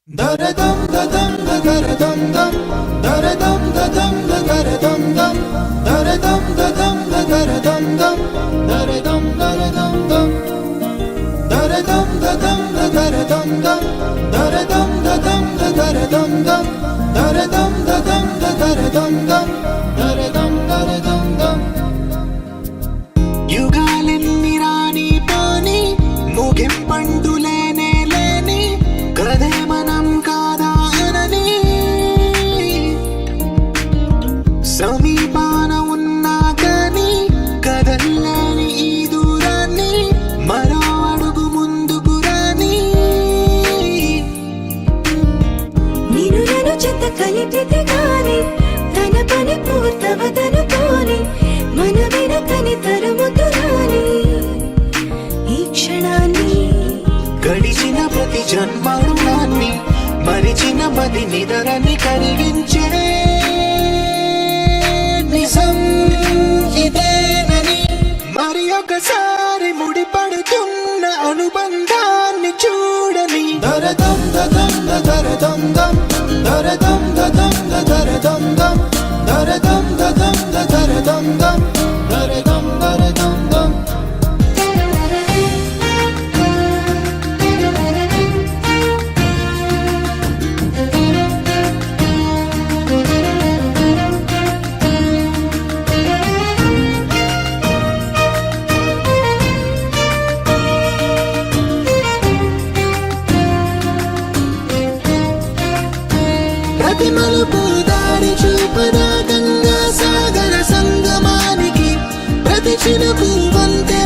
దరదం దదం దరదం దం దరదం దదం దరదం దం దరదం దదం దరదం దం దరదం దరదం దం దరదం దదం దరదం దం దరదం దదం దరదం దం దరదం దదం దరదం దం దరదం దరదం దం యుగాలెన్ని రాని పోని ముగింపండులేనే లేని కదే మనం కాదా అనని సమీపాన ఉన్నా కానీ కదల్లేని ఈ దూరాన్ని మరో అడుగు ముందుకు రాని నిన్ను నన్ను చెత్త కలిపితే గాని తన పని పూర్తవదనుకోని మన వెనకని తరుముతురాని ఈ క్షణాన్ని గడిచిన ప్రతి జన్మరుణాన్ని మరిచిన మది నిదరని కలిగించే నిజం ఇదేనని మరి ఒకసారి ముడిపడుతున్న అనుబంధాన్ని చూడని దరదం దదం దరదం దం దరదం దదం దరదం దం దరదం దదం దరదం దం దరదం దరదం దం ప్రతి మలుపు దారి చూపదా గంగా సాగర సంగమానికి ప్రతి చినుకు వంతే